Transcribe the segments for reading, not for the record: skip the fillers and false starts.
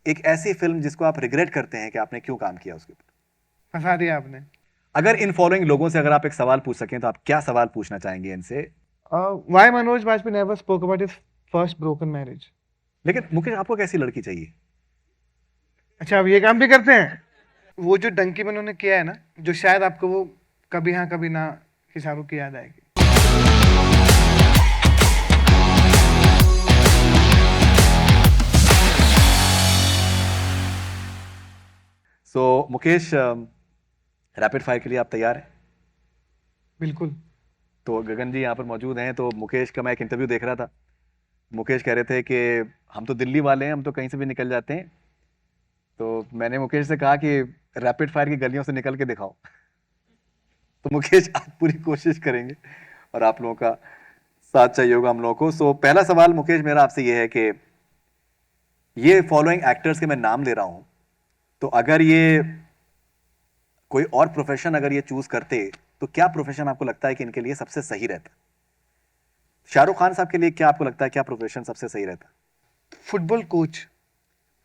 एक ऐसी फिल्म जिसको आप रिग्रेट करते हैं कि आपने क्यों काम किया उसके ऊपर? फंसा दिया आपने। अगर इन फॉलोइंग लोगों से अगर आप एक सवाल पूछ सकें तो आप क्या सवाल पूछना चाहेंगे इनसे? Why Manoj Vajpayee never spoke about his first broken marriage? लेकिन मुकेश, आपको कैसी लड़की चाहिए? अच्छा, अब ये काम भी करते हैं। वो जो डंकी में उन्होंने किया है ना, जो शायद आपको वो कभी हाँ कभी ना कि शाहरुख की याद आएगी। सो मुकेश, रैपिड फायर के लिए आप तैयार हैं? बिल्कुल। तो गगन जी यहाँ पर मौजूद हैं। तो मुकेश का मैं एक इंटरव्यू देख रहा था। मुकेश कह रहे थे कि हम तो दिल्ली वाले हैं, हम तो कहीं से भी निकल जाते हैं। तो मैंने मुकेश से कहा कि रैपिड फायर की गलियों से निकल के दिखाओ। तो मुकेश, आप पूरी कोशिश करेंगे और आप लोगों का साथ चाहिए होगा हम लोगों को। सो पहला सवाल मुकेश मेरा आपसे ये है कि ये फॉलोइंग एक्टर्स के मैं नाम ले रहा हूं, तो अगर ये कोई और प्रोफेशन अगर ये चूज करते तो क्या प्रोफेशन आपको लगता है कि इनके लिए सबसे सही रहता? शाहरुख खान साहब के लिए क्या आपको लगता है, क्या प्रोफेशन सबसे सही रहता? Football coach.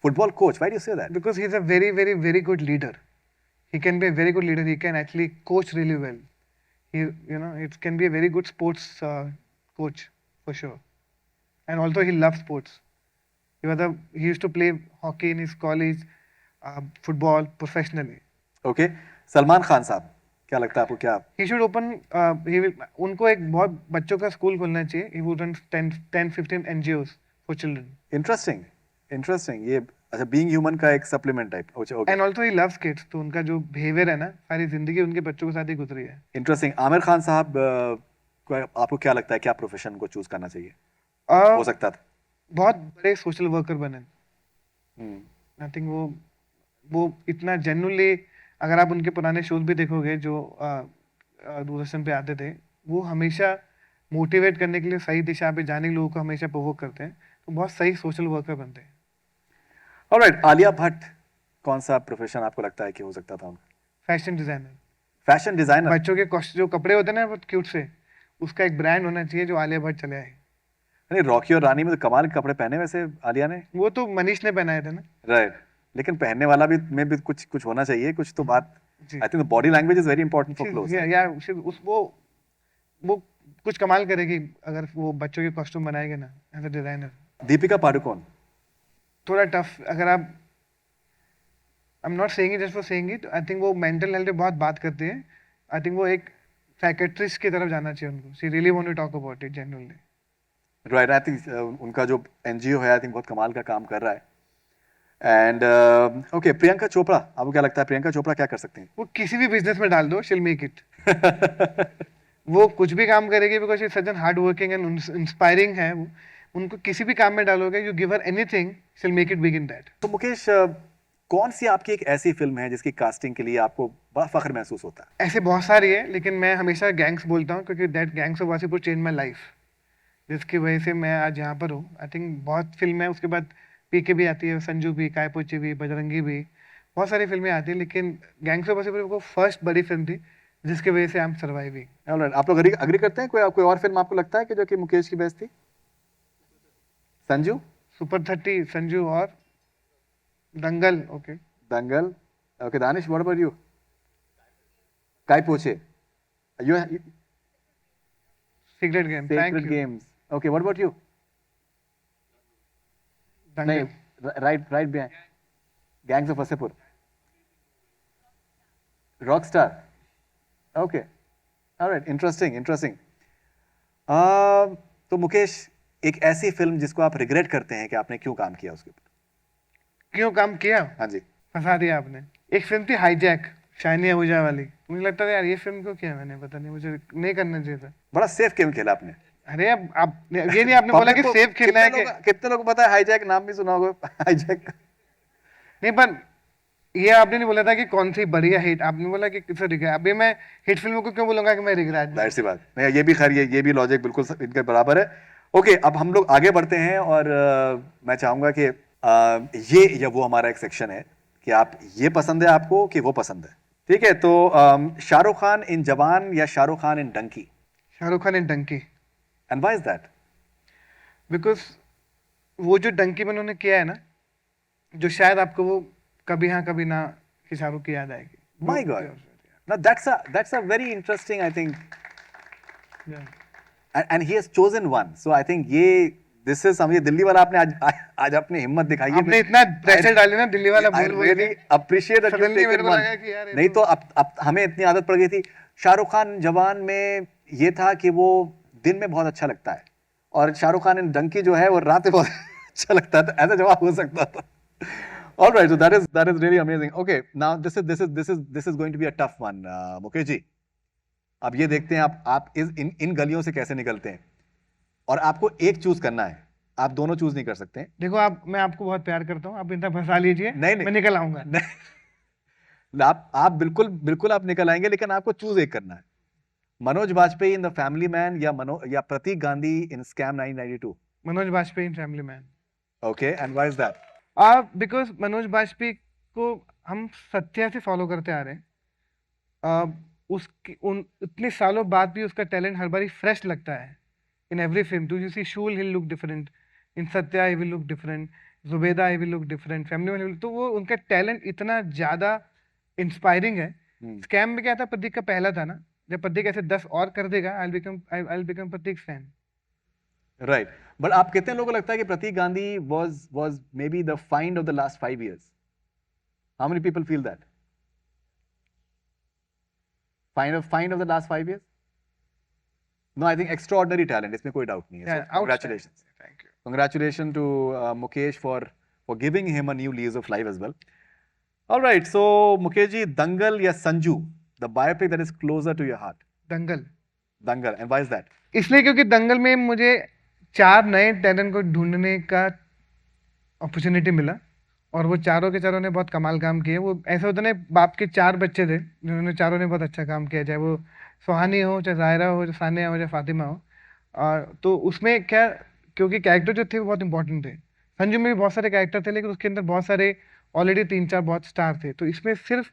Football coach, why do you say that? Because he's a very, very, very good leader. He can be a very good leader. He can actually coach really well. It can be a very good sports coach for sure. And also, he loves sports. He used to play hockey in his college, football professionally. Okay, Salman Khan साहब, क्या लगता है आपको? क्या He should open. उनको एक बहुत बच्चों का स्कूल खोलना चाहिए. He would run 10-15 NGOs for children. Interesting, interesting. ये अच्छा, बीइंग ह्यूमन का एक supplement type. Okay, And also, he loves kids. तो उनका जो behavior है ना, सारी जिंदगी उनके बच्चों के साथ ही गुजरी है. इंटरेस्टिंग। आमिर खान साहब, आपको क्या लगता है क्या प्रोफेशन को चूज करना चाहिए, हो सकता था? बहुत बड़े सोशल वर्कर बने। हम्म, आई थिंक वो इतना जेन्युइनली, अगर आप उनके पुराने शोज भी देखोगे जो दूरदर्शन पे आते थे, वो हमेशा मोटिवेट करने के लिए, सही दिशा पे जाने के लोगों को हमेशा प्रोवोक करते हैं, तो बहुत सही सोशल वर्कर बनते हैं। ऑलराइट, आलिया भट्ट, कौन सा प्रोफेशन आपको लगता है कि हो सकता था उनका? Fashion designer. Fashion designer. बच्चों के जो कपड़े होते हैं ना, वो क्यूट से, उसका एक ब्रांड होना चाहिए जो आलिया भट्ट चले आए। नहीं, रॉकी और रानी में तो कमाल के कपड़े पहने वैसे आलिया ने। वो तो मनीष ने पहनाए थे ना। राइट, लेकिन पहनने वाला भी में भी कुछ कुछ होना चाहिए, कुछ तो बात। जी। I think body language is very important for clothes. या उस वो कुछ कमाल करेगी अगर वो बच्चों के कॉस्ट्यूम बनाएंगे ना as a designer. Deepika Padukone. थोड़ा टफ, अगर आप, आई am not saying it just for saying it, I think वो मेंटल हेल्थ पे बहुत बात करती है। आई थिंक वो एक साइकेट्रिस्ट की तरफ जाना चाहिए उनको। She really want to talk about it genuinely. Right, I think उनका जो एनजीओ है, आई थिंक बहुत कमाल का काम कर रहा है। एंड ओके, प्रियंका चोपड़ा, आपको क्या लगता है प्रियंका चोपड़ा क्या कर सकते हैं? वो किसी भी बिजनेस में डाल दो, शी विल मेक इट। वो कुछ भी काम करेगी because she is such an hard working and inspiring है वो। उनको किसी भी काम में डालोगे, you give her anything, she will make it big in that. तो मुकेश, कौन सी आपकी एक ऐसी फिल्म है जिसकी कास्टिंग के लिए आपको बड़ा फख्र महसूस होता है? ऐसे बहुत सारी है, लेकिन मैं हमेशा गैंग्स बोलता हूँ क्योंकि that gangs of Wasseypur change my life, जिसकी वजह से मैं आज यहाँ पर हूँ। आई थिंक बहुत फिल्म है, उसके बाद पीके भी आती है, संजू भी, काय पोची भी, बजरंगी भी, बहुत सारी फिल्में आती है, लेकिन गैंग्स ऑफ वासेपुर को फर्स्ट बड़ी फिल्म थी जिसकी वजह से आई एम सर्वाइविंग। Alright, आप लोग अग्री करते हैं? कोई और फिल्म आपको लगता है कि जो कि मुकेश की बेस्ट थी? संजू, सुपर 30, संजू और दंगल। Okay. Dangal. Okay, Danish, what about you? काय पोछे, you secret game, thank sacred you. Games. Okay, what about you? नहीं, दंगल। Right behind, gangs of Wasseypur, Rockstar. Okay, alright, interesting interesting. तो मुकेश, एक ऐसी फिल्म जिसको आप रिग्रेट करते हैं कि आपने क्यों काम किया उसके ऊपर? क्यों काम किया? हाँ जी। फंसा दिया आपने। एक फिल्म थी हाईजैक, शाइनी आहूजा वाली। मुझे लगता था यार ये फिल्म क्यों किया मैंने, पता नहीं, मुझे नहीं करना चाहिए था। बड़ा सेफ गेम खेला आपने। अरे अब आप ये नहीं, आपने बोला कि सेफ खेलना है कि कितने लोग पता है हाईजैक, नाम भी सुना होगा हाईजैक। नहीं, पर ये आपने नहीं बोला था कि कौन सी बढ़िया हिट, आपने बोला कि किससे रिग्रेट। अभी मैं हिट फिल्मों को क्यों बोलूंगा कि मैं रिग्रेट। जाहिर सी बात नहीं, ये भी खैर, ये भी लॉजिक बिल्कुल इनके बराबर है। ओके, अब हम लोग आगे बढ़ते हैं और मैं चाहूंगा कि ये या वो हमारा एक सेक्शन है कि आप ये पसंद है आपको कि वो पसंद है। ठीक है, तो शाहरुख खान इन जवान या Shahrukh Khan in Dunki? Shahrukh Khan in Dunki. And why is that? Because वो जो डंकी में उन्होंने किया है ना, जो शायद आपको वो कभी हाँ कभी ना कि शाहरुख की याद आएगी. My God. Now that's a very interesting, I think, Yeah. and he has chosen one. So I think ये this is समझिए दिल्ली वाला आपने आज अपनी हिम्मत दिखाई है. आपने इतना प्रेशर डाले ना दिल्ली वाला I बोल बोल really के. appreciate that you've Suddenly मेरे taken को one. लगा कि यार ये नहीं तो अब हमें इतनी आदत पड़ गई थी. शाहरुख खान जवान में ये था कि वो दिन में बहुत अच्छा लगता है और शाहरुख खान इन डंकी जो है वो रात में बहुत अच्छा लगता है. तो ऐसा जवाब हो सकता था. All right, so that is really amazing. Okay, now this is going to be a tough one, Mukesh ji. अब ये देखते हैं आप इन गलियों से कैसे निकलते हैं और आपको एक चूज करना है. आप दोनों चूज नहीं कर सकते हैं. देखो मैं आपको बहुत प्यार करता हूँ. आप इतना फंसा लीजिए. नहीं मैं निकल आऊंगा. नहीं, आप बिल्कुल आप निकल आएंगे, लेकिन आपको चूज एक करना है. Manoj Bajpayee in the family man या Pratik Gandhi in scam 1992. Manoj Bajpayee in family man. Okay, and why is that? Because Manoj Bajpayee को हम सत्या से फॉलो करते आ रहे हैं. उसकी इतने सालों बाद भी उसका टैलेंट हर बारी फ्रेश लगता है. In every film to you see Shool he look different, in Satya he will look different, Zubeidaa he will look different, Family Man. तो वो उनका टैलेंट इतना ज्यादा इंस्पायरिंग है. स्कैम में क्या था, प्रतीक का पहला था ना. जब प्रतीक ऐसे 10 और कर देगा, I will become Prateek fan. Right, but आप कितने लोगों को लगता है कि प्रतीक Gandhi was maybe the find of the last 5 years? How many people feel that? Find of the last 5 years? No, I think extraordinary talent. इसमें कोई doubt नहीं है. Yeah, So, congratulations. Thank you. Congratulations to Mukesh for giving him a new lease of life as well. All right, so Mukesh ji, Dangal या Sanju, the biopic that is closer to your heart? Dangal. Dangal, and why is that? इसलिए क्योंकि दंगल में मुझे 4 नए talent को ढूंढने का opportunity मिला और वो चारों के चारों ने बहुत कमाल काम किए. वो ऐसा होता ना, बाप के 4 बच्चे थे जिन्होंने चारों ने बहुत अच्छा काम किया, चाहे वो सुहानी हो, चाहे जायरा हो, चाहे सानिया हो, चाहे फातिमा हो. और तो उसमें क्या, क्योंकि कैरेक्टर जो थे वो बहुत इंपॉर्टेंट थे. संजू में भी बहुत सारे कैरेक्टर थे, लेकिन उसके अंदर बहुत सारे ऑलरेडी 3-4 बहुत स्टार थे. तो इसमें सिर्फ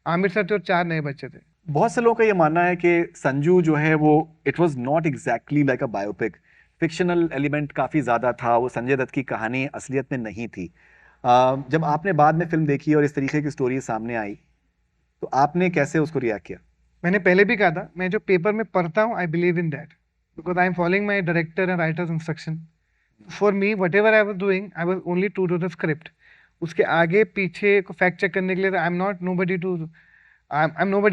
आमिर सर थे और 4 नए बच्चे थे. बहुत से लोगों का ये मानना है कि संजू जो है वो it was not exactly like a biopic. Fictional element काफ़ी ज़्यादा था. वो संजय दत्त की कहानी असलियत में नहीं थी. जब आपने बाद में फिल्म देखी और इस तरीके की स्टोरी सामने आई, तो आपने कैसे उसको रिएक्ट किया? मैंने पहले भी कहा था, मैं जो पेपर में पढ़ता हूँ, I believe in that, because I am following my director and writers instruction. For me whatever I was doing, I was only true to the script. उसके आगे पीछे को फैक्ट चेक करने के लिए I am not nobody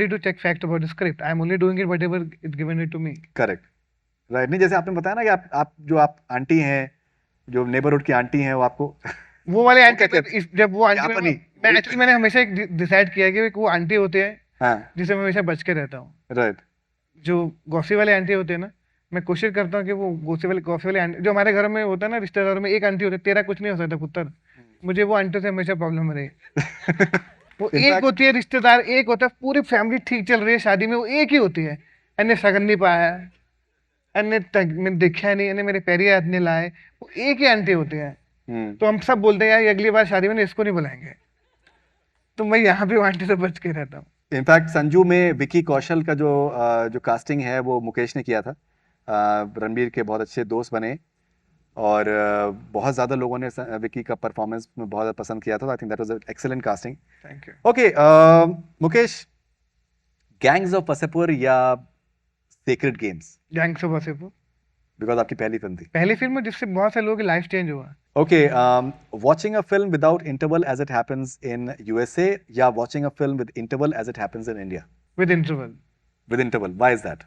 to check fact about the script. I am only doing it whatever it's given it to me. Correct, right. नहीं, जैसे आपने बताया ना कि आप आंटी हैं, जो नेबरहुड की आंटी हैं, वो आपको वो वाले आंटी कहते जब वो यहाँ पर आंटी नहीं. मैंने हमेशा डिसाइड किया कि वो आंटी होते हैं हाँ, जिससे मैं हमेशा बच के रहता हूँ. राइट. जो गॉसी वाले आंटी होते हैं ना, मैं कोशिश करता हूँ कि वो गॉसी वाले आंटी जो हमारे घर में होता है ना, रिश्तेदारों में एक आंटी होती है, तेरा कुछ नहीं हो सकता पुत्र. मुझे वो आंटी से हमेशा प्रॉब्लम रही. वो एक होती है रिश्तेदार, एक होता है पूरी फैमिली ठीक चल रही है शादी में, वो एक ही होती है. एने सगन नहीं पाया, मैंने देखा नहीं, एने मेरे पैरी हाथ नहीं लाए. वो एक ही आंटी होती है. तो हम सब बोलते हैं यार अगली बार शादी में इसको नहीं बुलाएंगे. तो मैं यहाँ भी आंटी से बच के रहता हूँ. इनफैक्ट संजू में विकी कौशल का जो कास्टिंग है वो मुकेश ने किया था. रणबीर के बहुत अच्छे दोस्त बने और बहुत ज़्यादा लोगों ने विकी का परफॉर्मेंस में बहुत पसंद किया था. I think that was an excellent casting. Thank you. Okay, Mukesh, gangs of Wasseypur या secret games? Gangs of Wasseypur. Because आपकी पहली फिल्म थी. पहली फिल्म जिससे बहुत से लोगों की लाइफ चेंज हुआ. Okay, watching a film without interval as it happens in USA, या watching a film with interval as it happens in India? With interval. With interval, why is that?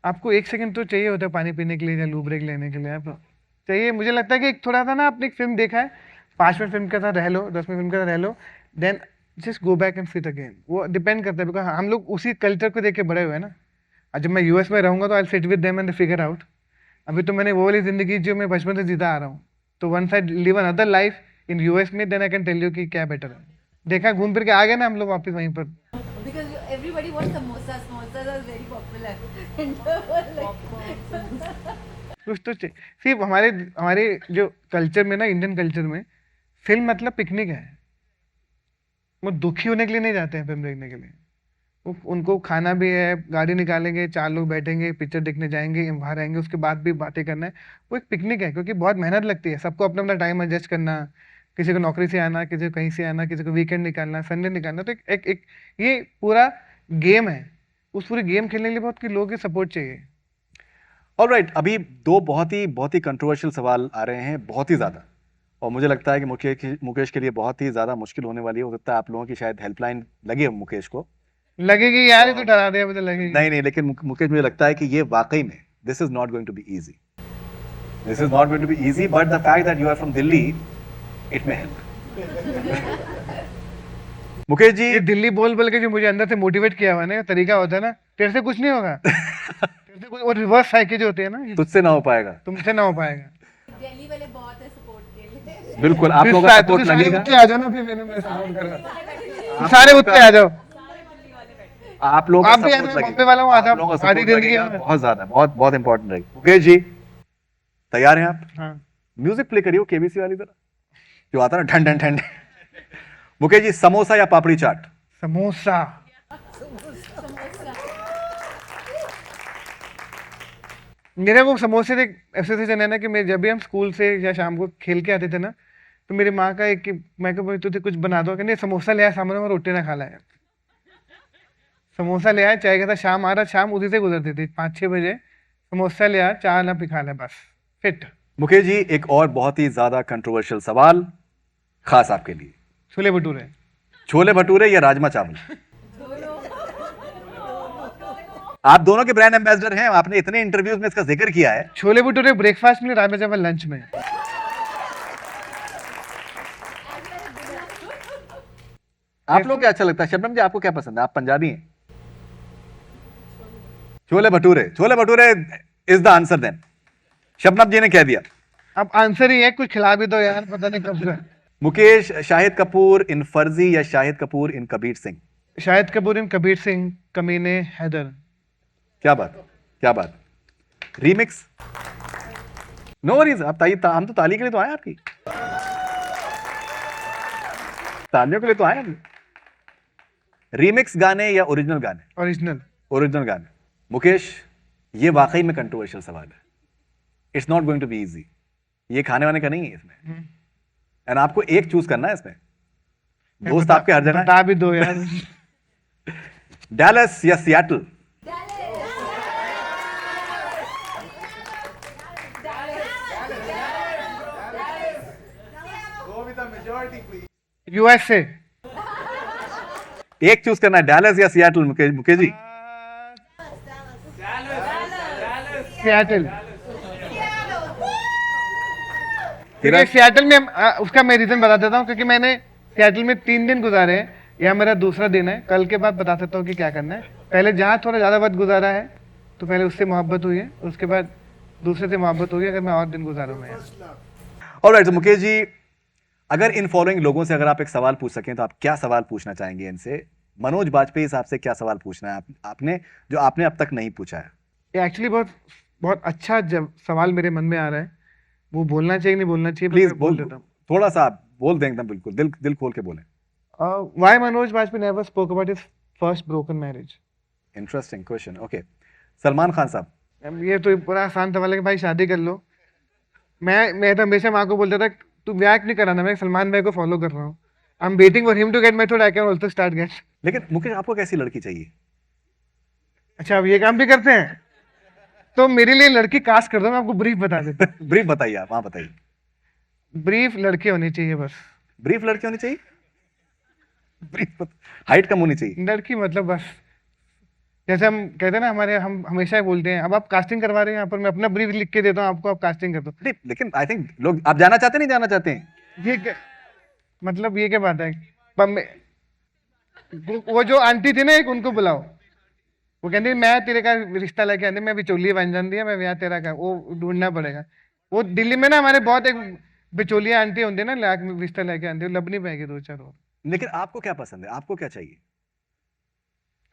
आपको 1 second तो चाहिए होता है पानी पीने के लिए या लू ब्रेक लेने के लिए. आप चाहिए. मुझे लगता है कि एक थोड़ा सा ना, आपने एक फिल्म देखा है, 5वें फिल्म के साथ रह लो, 10वें फिल्म के साथ रह लो, then just go back and sit again. वो डिपेंड करता है, बिकॉज हम लोग उसी कल्चर को देख के बड़े हुए हैं ना. और जब मैं यूएस में रहूंगा तो I sit with them and figure out. अभी तो मैंने वो वाली जिंदगी जो मैं बचपन से जीता आ रहा हूँ, तो once I live another life in US में, then I can tell you कि क्या बेटर है. देखा, घूम फिर के आ गए ना हम लोग वापस वहीं पर. Because everybody wants samosas. Samosas are very popular. कुछ तो सिर्फ हमारे जो कल्चर में ना, इंडियन कल्चर में फिल्म मतलब पिकनिक है. वो दुखी होने के लिए नहीं जाते हैं फिल्म देखने के लिए. उनको खाना भी है, गाड़ी निकालेंगे, 4 लोग बैठेंगे, पिक्चर देखने जाएंगे, वहाँ रहेंगे, उसके बाद भी बातें करना है. वो एक पिकनिक है, क्योंकि बहुत मेहनत लगती है सबको अपना अपना टाइम एडजस्ट करना, किसी को नौकरी से आना, किसी को कहीं से आना, किसी को वीकेंड निकालना, संडे निकालना। तो एक ये पूरा गेम है। उस पूरे गेम खेलने के लिए बहुत लोगों की सपोर्ट चाहिए। ऑलराइट, अभी दो बहुत ही कंट्रोवर्शियल सवाल आ रहे हैं, बहुत ही ज़्यादा, और मुझे लगता है कि मुकेश के लिए बहुत ही ज़्यादा मुश्किल होने वाली है। हो सकता है आप लोगों की शायद हेल्पलाइन लगे मुकेश को। लगेगी यार, ये तो डरा दिया मुझे, लगेगी। नहीं, लेकिन मुकेश, मुझे लगता है कि ये वाकई में this is not going to be easy, this is not going to be easy, but the fact that you are from Delhi, it may help. Mukesh ji, ये दिल्ली बोल बोल के जो मुझे अंदर से मोटिवेट किया हुआ है ना, तरीका होता है ना, तेरे से कुछ नहीं होगा। तेरे से कुछ, वो रिवर्स साइकिल जो होती है ना, तुझसे ना हो पाएगा, तुमसे ना हो पाएगा। दिल्ली वाले बहुत है सपोर्ट के लिए। बिल्कुल आप लोगों का सपोर्ट लगेगा। आ जाओ ना, फिर मैं सपोर्ट करूंगा। सारे उत्ते आ जाओ, आप लोगों का आप भी सपोर्ट लगेगा, बम्बे वाला हूँ, आप लोगों का आधी सपोर्ट जिंदगी लगेगा, में। बहुत ज्यादा, बहुत इंपॉर्टेंट रहेगा। मुकेश जी, तैयार हैं आप? हाँ। म्यूजिक प्ले करियो केबीसी वाली तरह, जो आता है ना, ठंड ठंड ठंड। मुकेश जी, समोसा या पापड़ी चाट? समोसा। मेरे को समोसे से एसोसिएशन है ना, कि मैं जब भी हम स्कूल से या शाम को खेल के आते थे ना, तो मेरी माँ का एक कि मैं को बोलती थी कुछ बना दो, कहने समोसा ले आया सामने में, रोटी ना खा लाया। समोसा ले आया, चाय के साथ शाम आ रहा, शाम उसी से गुजरती थी, 5-6 बजे समोसा ले आया, चाय ना पिखा ले, बस फिट। मुकेश जी, एक और बहुत ही ज्यादा कंट्रोवर्शियल सवाल खास आपके लिए, छोले भटूरे। छोले भटूरे या राजमा चावल? आप दोनों के ब्रांड एम्बेसडर हैं, आपने इतने इंटरव्यूज में इसका जिक्र किया है। छोले भटूरे ब्रेकफास्ट में, राजमा चावल लंच में। आप लोग क्या अच्छा लगता है? शबनम जी, आपको क्या पसंद है? आप पंजाबी हैं। Chole bhature, chole bhature is the answer then. Shabnam ji ने कह दिया। अब आंसर ही है, कुछ खिला भी दो यार, पता नहीं कब से। मुकेश, शाहिद कपूर इन फर्जी या शाहिद कपूर इन कबीर सिंह? शाहिद कपूर इन कबीर सिंह, कमीने, हैदर। क्या बात, क्या बात। रीमिक्स? नो वरीज, आप हम तो ताली के लिए तो आए, आपकी तालियों के लिए तो आए हम। रीमिक्स गाने या ओरिजिनल गाने? ओरिजिनल। ओरिजिनल गाने। मुकेश, ये वाकई में कंट्रोवर्शियल सवाल है, it's not going to be easy, ये खाने वाने का नहीं है इसमें, एंड आपको एक चूज करना है इसमें। दोस्त आपके हर जगह। बता भी दो यार। डैलस या सियाटल? यूएसए। एक चूज करना है, डैलस या सियाटल। मुकेश जी? सियाटल। क्योंकि सियाटल में उसका मैं रीजन बता देता हूँ, क्योंकि मैंने सियाटल में 3 दिन गुजारे हैं, यह मेरा दूसरा दिन है। कल के बाद बता सकता हूँ कि क्या करना है। पहले जहाँ थोड़ा ज्यादा वक्त गुजारा है, तो पहले उससे मोहब्बत हुई है, उसके बाद दूसरे से मोहब्बत हुई है, अगर मैं और दिन गुजारूंगा। ऑलराइट, तो मुकेश जी, अगर इन फॉलोइंग लोगों से अगर आप एक सवाल पूछ सकें, तो आप क्या सवाल पूछना चाहेंगे इनसे? मनोज बाजपेयी साहब से क्या सवाल पूछना है आपने, जो आपने अब तक नहीं पूछा है? ये एक्चुअली बहुत बहुत अच्छा जब सवाल मेरे मन में आ रहा है, वो बोलना चाहिए नहीं बोलना चाहिए, प्लीज बोल देता हूँ। थोड़ा सा आप बोल दें, एकदम बिल्कुल दिल खोल के बोलें। Why Manoj Bajpayee never spoke about his first broken marriage? Interesting question. Okay, Salman Khan साहब? ये तो पूरा आसान सवाल है कि भाई शादी कर लो। मैं तो हमेशा माँ को बोलता था, तू ब्याह नहीं कराना, मैं सलमान भाई को फॉलो कर रहा हूँ। I am waiting for him to get married, I can also start get. लेकिन मुकेश, आपको कैसी लड़की चाहिए? अच्छा, अब ये काम भी करते हैं, तो मेरे लिए लड़की कास्ट कर दो, मैं आपको ब्रीफ बता देता हूँ। ब्रीफ बताइए, आप वहां बताइए। ब्रीफ लड़की होनी चाहिए बस। ब्रीफ लड़की होनी चाहिए? ब्रीफ हाइट कम होनी चाहिए? लड़की मतलब बस, जैसे हम कहते हैं ना, हम हमेशा ही बोलते हैं, अब आप कास्टिंग करवा रहे हैं यहाँ पर, मैं अपना ब्रीफ लिख के देता हूँ आपको, आप कास्टिंग कर दो। नहीं, लेकिन आई थिंक लोग, आप जाना चाहते नहीं जाना चाहते हैं? मतलब ये क्या बात है? वो जो आंटी थी ना एक, उनको बुलाओ। वो कहती मैं तेरे का रिश्ता लेके आती, मैं बिचौलिया बन जाती है, मैं ब्याह तेरा का वो ढूंढना पड़ेगा। वो दिल्ली में ना हमारे बहुत एक बिचौलिया आंटी होती है ना, रिश्ता लेके आती है, लब नहीं पाएगी 2-4 और। लेकिन आपको क्या पसंद है, आपको क्या चाहिए?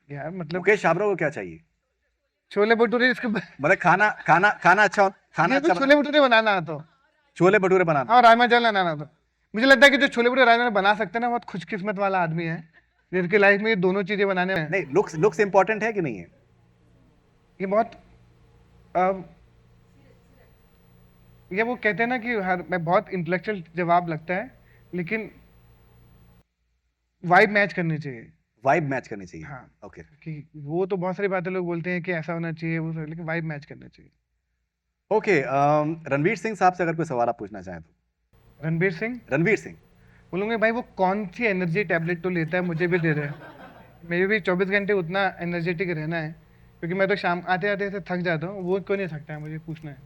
यार मतलब मुकेश छाबरा को क्या चाहिए? छोले भटूरे, इसके मतलब खाना खाना खाना अच्छा, खाना अच्छा, छोले भटूरे बनाना तो, छोले भटूरे बनाना। और राजमा चावल बनाना तो। मुझे लगता है कि जो छोले भटूरे राजमा बना सकते हैं ना, बहुत खुशकिस्मत वाला आदमी है, जिनकी लाइफ में ये दोनों चीजें बनाने में। नहीं, लुक्स इंपॉर्टेंट है कि नहीं है? ये बहुत ये वो कहते हैं ना कि मैं बहुत इंटेलेक्चुअल जवाब लगता है, लेकिन वाइब मैच करनी चाहिए। वाइब मैच करनी चाहिए। हाँ, ओके कि वो तो बहुत सारी बातें लोग बोलते हैं कि ऐसा होना चाहिए वो सब, लेकिन वाइब मैच करना चाहिए। ओके, रणवीर सिंह साहब से अगर कोई सवाल आप पूछना चाहें तो। रणबीर सिंह रणवीर सिंह। बोलूँगे भाई वो कौन सी एनर्जी टैबलेट तो लेता है, मुझे भी दे दे। मेरे भी 24 घंटे उतना एनर्जेटिक रहना है, क्योंकि मैं तो शाम आते आते से थक जाता हूँ, वो क्यों नहीं थकता है, मुझे पूछना है।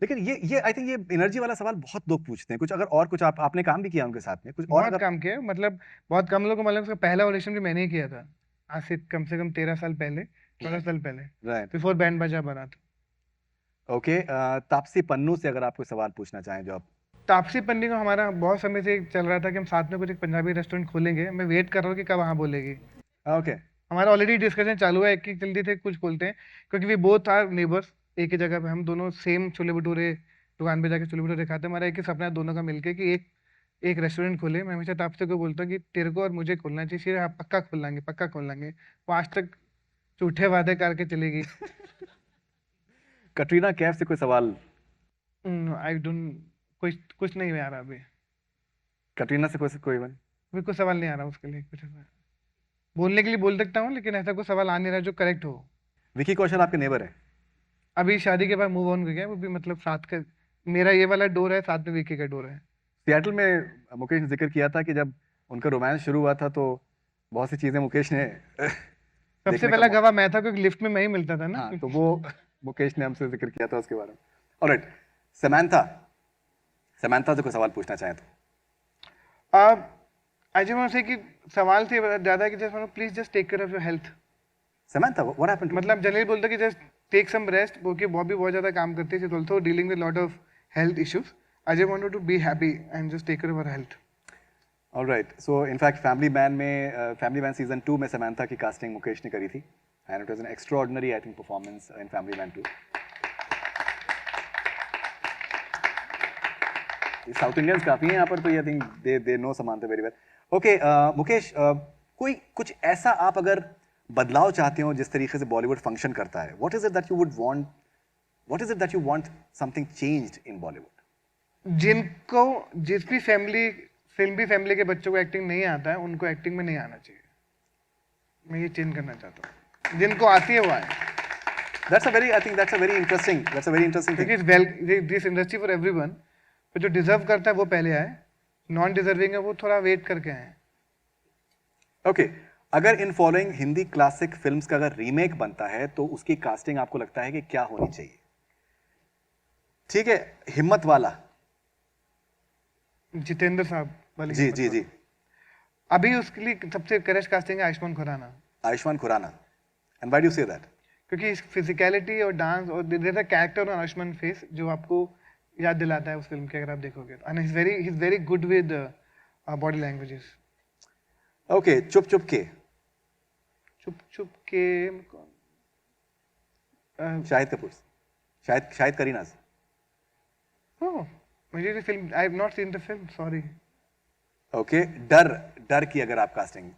लेकिन ये आई थिंक ये एनर्जी वाला सवाल बहुत लोग पूछते हैं। कुछ अगर और कुछ आपने काम भी किया उनके साथ में, कुछ और बहुत अगर। काम किया है, मतलब बहुत कम लोगों को मालूम है, उसका पहला ऑडिशन भी मैंने ही किया था, आज से कम 13 साल पहले, 14 साल पहले, राइट। बिफोर बैंड बाजा बना था। ओके, तापसी पन्नू से अगर आप कोई सवाल पूछना चाहें जो आप। तापसी पन्नी को हमारा बहुत समय से चल रहा था कि हम साथ में कुछ एक पंजाबी रेस्टोरेंट खोलेंगे, मैं वेट कर रहा हूँ कि कब हाँ बोलेगी। ओके। हमारा ऑलरेडी डिस्कशन चालू है कि जल्दी से कुछ खोलते हैं, क्योंकि वी बोथ आर नेबर्स, एक ही जगह पे हम दोनों सेम छोले भटूरे दुकान पे जाके छोले भटूरे खाते हैं। हमारा एक ही सपना है दोनों का मिलके कि एक एक रेस्टोरेंट खोले। मैं हमेशा तापसी को बोलता हूँ कि तेरे को और मुझे खोलना चाहिए, फिर आप पक्का खोल लाएंगे, पक्का खोल लाएंगे। वो आज तक झूठे वादे करके चलेगी। कटरीना कैफ से कोई सवाल। आई डोंट, कुछ नहीं आ रहा अभी, कटरीना से कोई अभी कोई सवाल नहीं आ रहा उसके लिए। कुछ ऐसा बोलने के लिए बोल सकता हूँ, लेकिन ऐसा कोई सवाल आ नहीं रहा जो करेक्ट हो। विकी कौशल आपके नेबर है। अभी शादी के बाद मूव ऑन हो गया वो भी, मतलब साथ का मेरा ये वाला डोर है, साथ में विकी का डोर है। सियाटल में मुकेश ने जिक्र किया था कि जब उनका रोमांस शुरू हुआ था तो बहुत सी चीजें मुकेश ने सबसे देखने पहला का गवाह मैं था, क्योंकि लिफ्ट में मैं ही मिलता था ना। हाँ, तो वो मुकेश ने हमसे जिक्र किया था उसके बारे में। ऑलराइट, समंथा से कोई सवाल पूछना चाहें तो। आई जस्ट वांट से कि सवाल से ज्यादा है कि just want please just take care of your health. Samantha, what happened? मतलब जनरली बोलता कि जस्ट टेक सम रेस्ट, वो कि बॉबी बहुत ज्यादा काम करती है, she is also dealing with lot of health issues. I just want to be happy and just take care of her health. Alright, so in fact Family Man season 2 में समंथा की casting Mukesh ने करी थी and it was an extraordinary I think performance in family Man 2। South Indians काफी हैं यहाँ पर, तो I think they know Samantha very well. Okay Mukesh, कोई कुछ ऐसा आप अगर बदलाव चाहते हो जिस तरीके से बॉलीवुड फंक्शन करता है, what is it that you want something changed in Bollywood? जिनको जिस भी फिल्म भी फैमिली के बच्चों को एक्टिंग नहीं आता है, उनको एक्टिंग में नहीं आना चाहिए। मैं ये चेंज करना चाहता हूँ, जिनको आती है वो आए। That's a very interesting thing. क्योंकि दिस इंडस्ट्री फॉर एवरीवन, तो जो डिजर्व करता है वो पहले आए, नॉन डिजर्विंग है वो थोड़ा वेट करके आए। ओके, अगर in following Hindi classic films का अगर रीमेक बनता है तो उसकी कास्टिंग आपको लगता है कि क्या होनी चाहिए? ठीक है, हिम्मत वाला। जितेंद्र साहब वाली जी जी जी। अभी उसके लिए सबसे करेक्ट कास्टिंग है Ayushmann Khurrana. Ayushmann Khurrana. And why do you say that? क्योंकि फिजिकलिटी और डांस और there is a character on Ayushmann face जो आपको याद दिलाता है उस फिल्म के, अगर आप देखोगे तो। And he is very good with body languages. Okay, चुप चुप के। शाहिद कपूर। शाहिद करीना से। ओह, मुझे ये film, I have not seen the film, sorry. Okay, डर की अगर आप कास्टिंग।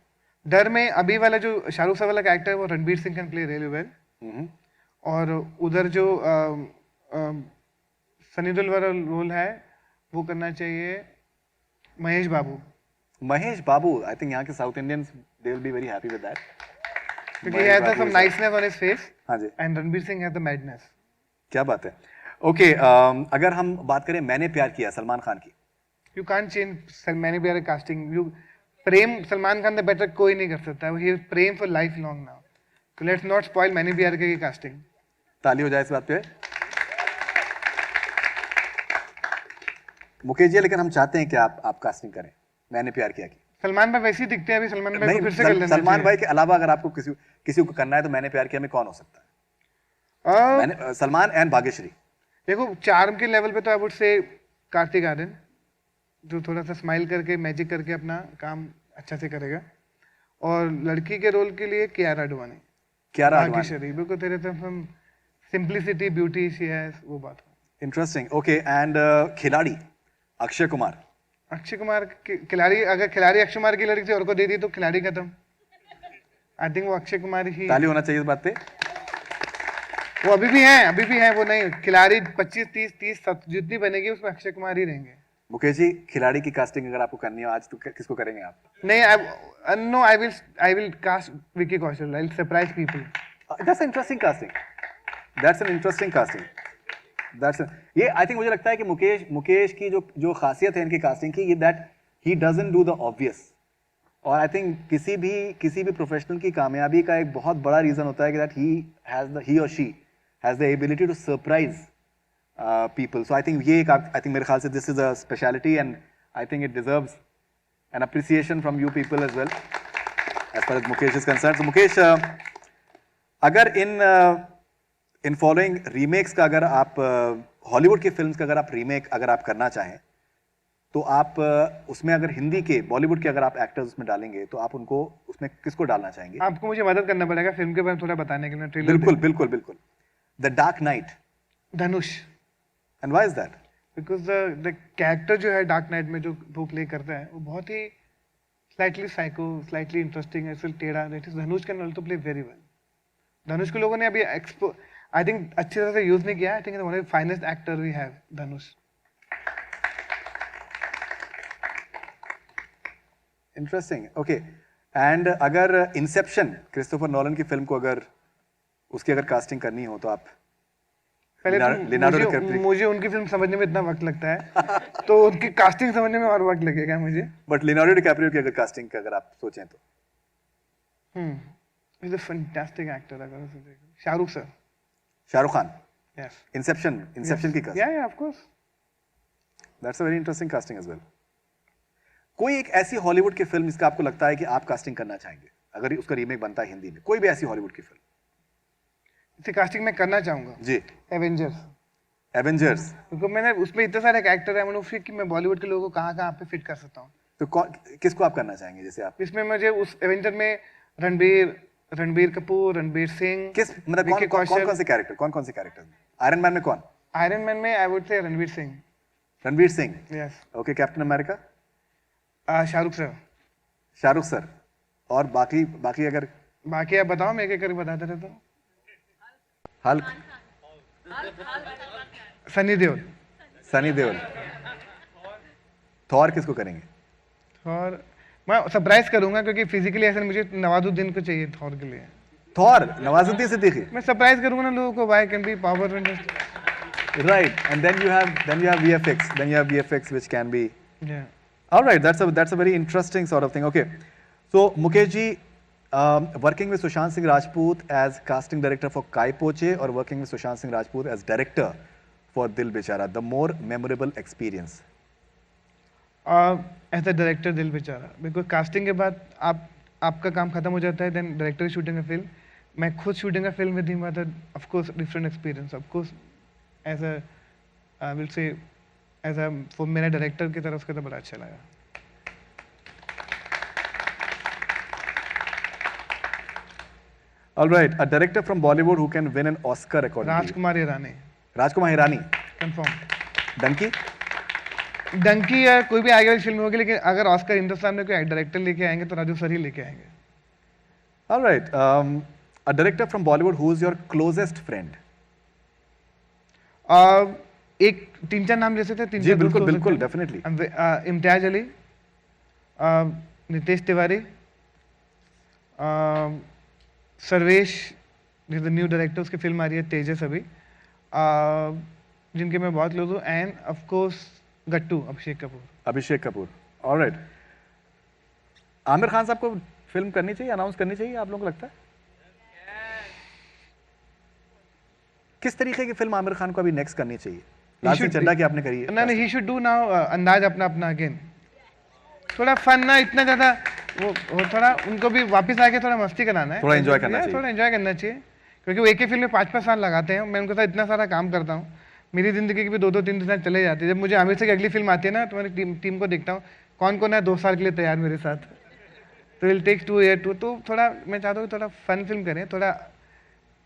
डर में अभी वाला जो शाहरुख साहब वाला कैरेक्टर है वो Ranbir Singh can play really well. और उधर जो सनी देओल वाला रोल है वो करना चाहिए महेश बाबू। महेश बाबू, आई थिंक यहाँ के south Indians they will be very happy with that, क्योंकि he has some niceness on his face हाँ जी, and Ranbir Singh has the madness। क्या बात है। ओके, अगर हम बात करें मैंने प्यार किया सलमान खान की। You can't change मैंने प्यार casting। You प्रेम सलमान खान से बेटर कोई नहीं कर सकता। He is Prem for lifelong now। So let's not spoil मैंने प्यार की casting। ताली हो जाए इस बात पे। मुकेश जी, लेकिन हम चाहते हैं कि आप कास्टिंग करें मैंने प्यार किया की। सलमान भाई वैसे ही दिखते हैं, अभी सलमान भाई नहीं, को फिर से कर लेना सलमान चाहिए। भाई के अलावा अगर आपको किसी को करना है तो मैंने प्यार किया में कौन हो सकता है? मैंने सलमान एंड भाग्यश्री। देखो चार्म के लेवल पे तो I would say Kartik Aaryan, जो थोड़ा सा स्माइल करके मैजिक करके अपना काम अच्छा से करेगा। और लड़की के रोल के लिए कियारा आडवाणी। कियारा आडवाणी, भाग्यश्री बिल्कुल तेरे तो हम सिंपलिसिटी ब्यूटी सी है वो बात। इंटरेस्टिंग। ओके, एंड खिलाड़ी अक्षय कुमार। अक्षय कुमार खिलाड़ी, अगर खिलाड़ी अक्षय कुमार की लड़की से और को दे दी तो खिलाड़ी खत्म। आई थिंक वो अक्षय कुमार ही। ताली होना चाहिए इस बात पे। वो अभी भी हैं वो नहीं। खिलाड़ी 25 30 30 जितनी बनेगी उसमें अक्षय कुमार ही रहेंगे। मुकेश जी, खिलाड़ी की कास्टिंग अगर आपको करनी हो आज तो किसको करेंगे आप? नहीं, no, I will cast Vicky Kaushal. I'll surprise people. That's an interesting casting. That's an interesting casting. ये आई थिंक मुझे लगता है कि मुकेश की जो खासियत है इनकी कास्टिंग की, ये that he doesn't do the obvious. और आई थिंक किसी भी प्रोफेशनल की कामयाबी का एक बहुत बड़ा रीजन होता है कि दैट ही और she has the ability to surprise people. So I think I think मेरे ख्याल से this is a speciality and I think it deserves an appreciation from you people as well as far as Mukesh is concerned. So Mukesh, अगर in following remakes का अगर आप Hollywood की films का अगर आप रीमेक अगर आप करना चाहें तो आप उसमें अगर हिंदी के बॉलीवुड के अगर आप एक्टर्स उसमें डालेंगे तो आप उनको उसमें किसको डालना चाहेंगे? आपको मुझे मदद करना पड़ेगा फिल्म के बारे में थोड़ा बताने के लिए। ट्रेलर बिल्कुल। The dark night. Dhanush. And why is that? Because the character जो है डार्क नाइट में जो वो प्ले करता है वो बहुत ही slightly psycho, slightly interesting, ऐसे टेढ़ा। That is Dhanush can also play very well. धनुष को लोगों ने अभी I think अच्छी तरह से यूज नहीं किया। I think one of the finest actor we have, Dhanush. Interesting. Okay. And अगर इंसेप्शन क्रिस्टोफर नोलन की फिल्म को अगर उसकी अगर कास्टिंग करनी हो तो आप पहले तो मुझे उनकी फिल्म समझने में इतना वक्त लगता है तो उनकी कास्टिंग समझने में और वक्त लगेगा मुझे। बट लियोनार्डो डिकैप्रियो की अगर कास्टिंग का अगर आप सोचें तो इज अ फैंटास्टिक एक्टर। अगर उसे देखो, शाहरुख खान। यस। इंसेप्शन की कास्टिंग। या of course. That's a very interesting casting as well. कोई एक ऐसी हॉलीवुड की फिल्म जिसका आपको लगता है कि आप कास्टिंग करना चाहेंगे अगर उसका रीमेक बनता है हिंदी में, कोई भी ऐसी हॉलीवुड की फिल्म इसे कास्टिंग मैं करना चाहूंगा जी? एवेंजर्स। क्योंकि मैंने उसमें इतने सारे एक्टर हैं, मैंने फिर कि मैं बॉलीवुड के लोगों को कहाँ पे फिट कर सकता हूँ। तो किसको आप करना चाहेंगे? जैसे आप इसमें मुझे उस एवेंजर में रणबीर कपूर, रणबीर सिंह, किस मतलब कौन से कैरेक्टर? आयरन मैन में कौन? आयरन मैन में I would say Ranbir Singh. Yes. Okay. Captain America? Shahrukh sir. और बाकी अगर बाकी आप बताओ, मैं एक-एक करके बताते रहता हूँ। हल्क? सनी देओल। थॉर किसको करेंगे? थॉर मैं सरप्राइज करूंगा क्योंकि फिजिकली ऐसा मुझे नवाजुद्दीन को चाहिए थॉर के लिए। थॉर नवाजुद्दीन सिद्दीकी? मैं सरप्राइज करूंगा ना लोगों को, why can be power and right. And then you have VFX which can be all right. That's a very interesting sort of thing. Okay, so Mukesh ji, working with Sushant Singh Rajput as casting director for Kai Po Che or working with Sushant Singh Rajput as director for Dil Bechara, the more memorable experience? As a director दिल बेचारा, because casting के बाद आपका काम खत्म हो जाता है, then director shooting a film. मैं खुद shooting a film with him, of course different experience. Of course as a I will say as a for मेरा डायरेक्टर की तरफ से तो बड़ा अच्छा लगा। All right, a director from Bollywood who can win an Oscar according to you? Rajkumar Hirani. Confirm. Dunki या कोई भी आगे वाली फिल्म होगी, लेकिन अगर ऑस्कर हिंदुस्तान में कोई डायरेक्टर लेके आएंगे तो राजू सर ही लेके आएंगे। All right, a director from Bollywood who is your closest friend? एक 3-4 नाम ले सकते हैं। जी बिल्कुल definitely. Imtiaz Ali, Nitesh Tiwari, Sarvesh the new director, उसकी फिल्म आ रही है तेजस अभी, जिनके मैं बहुत क्लोज हूँ, end of course Gattu Abhishek Kapoor. Alright. Aamir Khan साहब को फिल्म करनी चाहिए, अनाउंस करनी चाहिए, आप लोगों को लगता है? किस तरीके की फिल्म आमिर खान को अभी नेक्स्ट करनी चाहिए? लाल सिंह चड्ढा की आपने करी है। नहीं, ही शुड डू नाउ अंदाज अपना अगेन। थोड़ा फन ना, इतना ज्यादा वो थोड़ा उनको भी वापस आके थोड़ा मस्ती कराना है, थोड़ा एंजॉय करना चाहिए। क्योंकि वो एक ही फिल्म में 5-5 साल लगाते हैं। मैं उनके साथ इतना सारा काम करता हूँ, मेरी जिंदगी की भी 2-3 साल चले जाते हैं। जब मुझे आमिर से की अगली फिल्म आती है ना, तो मेरी टीम को देखता हूँ कौन है 2 साल के लिए तैयार मेरे साथ, तो विल टेक 2 ईयर टू। तो थोड़ा मैं चाहता हूँ थोड़ा फन फिल्म करें, थोड़ा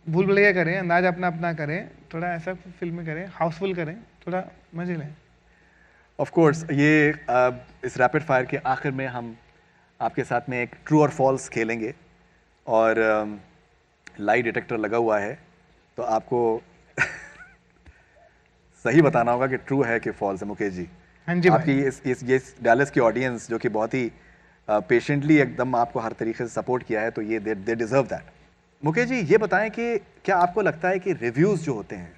भूल भुलैया करें, अंदाज अपना करें, थोड़ा ऐसा फिल्म करें, हाउसफुल करें, थोड़ा मजे लें। ऑफ कोर्स ये इस रैपिड फायर के आखिर में हम आपके साथ में एक ट्रू और फॉल्स खेलेंगे, और लाई डिटेक्टर लगा हुआ है, तो आपको सही बताना होगा कि ट्रू है कि फॉल्स है। मुकेश जी, हाँ जी भाई। आपकी ये डैलस की ऑडियंस जो कि बहुत ही पेशेंटली एकदम आपको हर तरीके से सपोर्ट किया है, तो ये they deserve that. Mukesh ji, ये बताएं कि क्या आपको लगता है कि रिव्यूज जो होते हैं,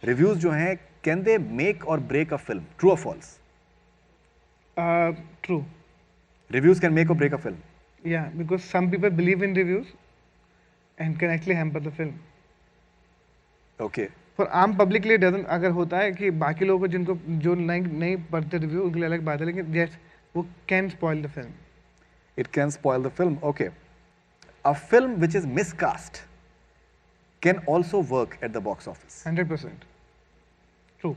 रिव्यूज जो हैं, कैन दे मेक और ब्रेक अ फिल्म? ट्रू और false? True. Reviews can make और break a film? Yeah, because some people believe in reviews and can actually hamper the film. Okay, For आम public लिए dozen अगर होता है कि बाकी लोगों को जिनको जो नहीं पढ़ते रिव्यू उनके लिए अलग बात है, लेकिन yes, वो can spoil the film. it can spoil the film. Okay, a film which is miscast can also work at the box office. 100%. True.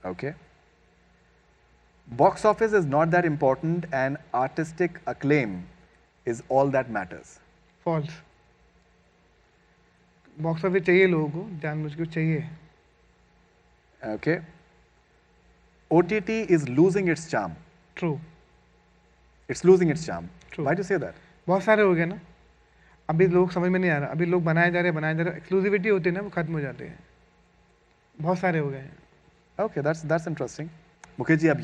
Okay, box office is not that important and artistic acclaim is all that matters. False. Box office चाहिए लोगों को, जानबूझ के चाहिए। Okay, OTT is losing its charm. True. It's losing its charm. True. Why do you say that? बहुत सारे हो गए ना, अभी लोग समझ में नहीं आ रहा, अभी लोग बनाए जा रहे, एक्सक्लूसिविटी होती है ना, वो खत्म हो जाती है। बहुत सारे हो गए हैं। Okay, that's interesting. Mukesh ji, अब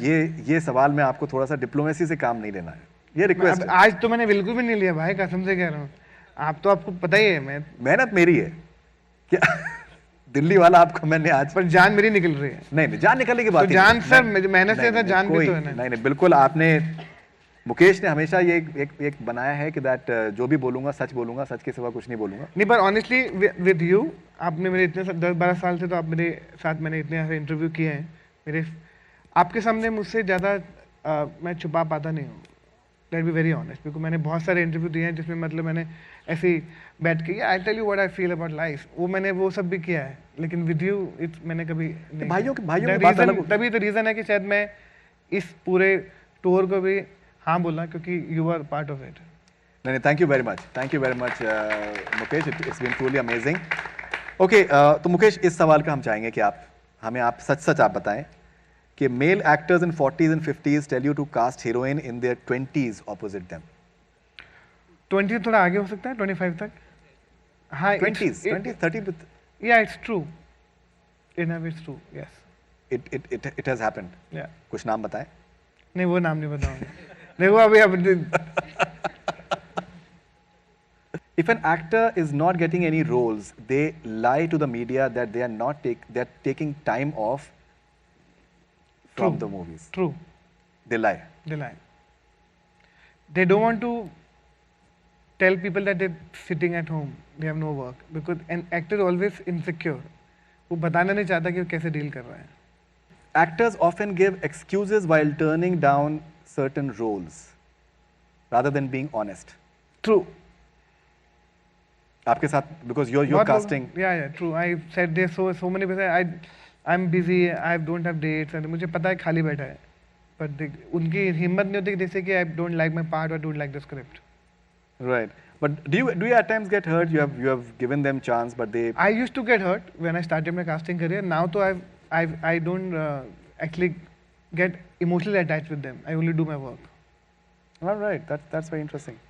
ये सवाल में आपको थोड़ा सा डिप्लोमेसी से काम नहीं लेना है, ये रिक्वेस्ट अब है। आज तो मैंने बिल्कुल भी नहीं लिया भाई, कसम से कह रहा हूँ। आपको पता ही है, मैं मेहनत मेरी है क्या? दिल्ली वाला आपको मैंने आज पर जान मेरी निकल रही है। नहीं, जान निकलने की बात तो ही जान नहीं। सर, नहीं, मेहनत से नहीं, तो नहीं, जान भी कोई तो है ना। नहीं, बिल्कुल आपने, मुकेश ने हमेशा ये एक बनाया है कि दैट जो भी बोलूंगा सच के सिवा कुछ नहीं बोलूंगा। नहीं, पर ऑनेस्टली विद यू, आपने मेरे इतने 10-12 साल से तो आप मेरे साथ, मैंने इतने सारे इंटरव्यू किए हैं, मेरे आपके सामने मुझसे ज़्यादा मैं छुपा पाता नहीं हूँ। Let be very honest, because मैंने बहुत सारे इंटरव्यू दिए हैं जिसमें मतलब मैंने ऐसे ही बैठ के I tell you what I feel about life, मैंने वो सब भी किया है, लेकिन विद यू इट्स मैंने कभी नहीं। भाइयों की बात रीजन, अलग। तभी तो रीज़न है कि शायद मैं इस पूरे टूर को भी हाँ बोला, क्योंकि you are part of it. नहीं, thank you very much Mukesh, it's been truly amazing. Okay, तो मुकेश, इस सवाल का हम चाहेंगे कि आप सच आप बताएं कि male actors in 40s and 50s tell you to cast heroine in their 20s opposite them. 20 थोड़ा आगे हो सकता है, 25 तक। हाँ, 20s, 30, yeah, it's true. In a way, it's true. Yes. it has happened. Yeah. कुछ नाम बताएं। नहीं, वो नाम नहीं बताऊंगा। देखो अभी If an actor is not getting any roles, they lie to the media that they are they're taking time off from True. the movies. True. They lie. They lie. They don't want to tell people that they're sitting at home, they have no work, because an actor is always insecure. वो बताना नहीं चाहता कि वो कैसे deal कर रहा है। Actors often give excuses while turning down certain roles rather than being honest. True. आपके साथ, because you're बहुत लोग- casting. Yeah, true. I said there's so many people. I'm busy. I don't have dates. And मुझे पता है खाली बैठा है, but उनकी हिम्मत नहीं होती कि जैसे कि I don't like my part or don't like the script. Right. But do you at times get hurt? You have given them chance, but they. I used to get hurt when I started my casting career. Now, though, I don't actually get emotionally attached with them. I only do my work. All right. That's very interesting.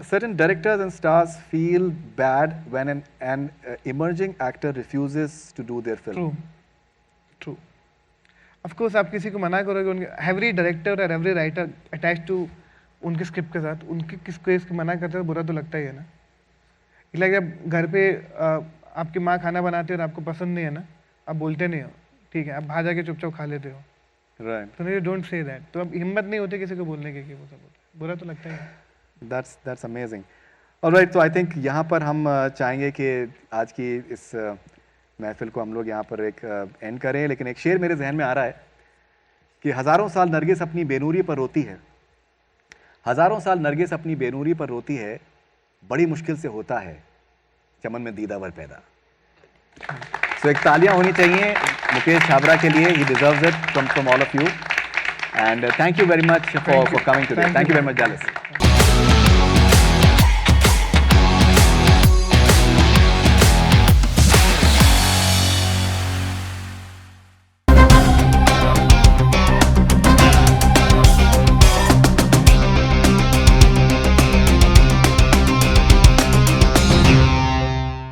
Certain directors and stars feel bad when an emerging actor refuses to do their film. True. Of course, आप किसी को मना करोगे, उनके every director और every writer attached to उनके script के साथ, उनके किसको इसको मना करते हो, बुरा तो लगता ही है ना। इसलिए जब घर पे आपकी माँ खाना बनाती है और आपको पसंद नहीं है ना, आप बोलते नहीं हो, ठीक है, आप बाहर जाके चुपचाप खा लेते हो, Right. तो नहीं, डोंट से दैट। तो अब हिम्मत नहीं होती किसी को बोलने की कि वो सब होता है, बुरा तो लगता ही है। That's amazing. All right, so I think यहाँ पर हम चाहेंगे कि आज की इस महफिल को हम लोग यहाँ पर एक एंड करें, लेकिन एक शेर मेरे जहन में आ रहा है कि हज़ारों साल नरगिस अपनी बेनूरी पर रोती है, हज़ारों साल नरगिस अपनी बेनूरी पर रोती है, बड़ी मुश्किल से होता है चमन में दीदावर पैदा। So एक तालियां होनी चाहिए मुकेश छाबड़ा के लिए, he deserves it from all of you, and thank you very much for coming today. Thank you very much, Dallas.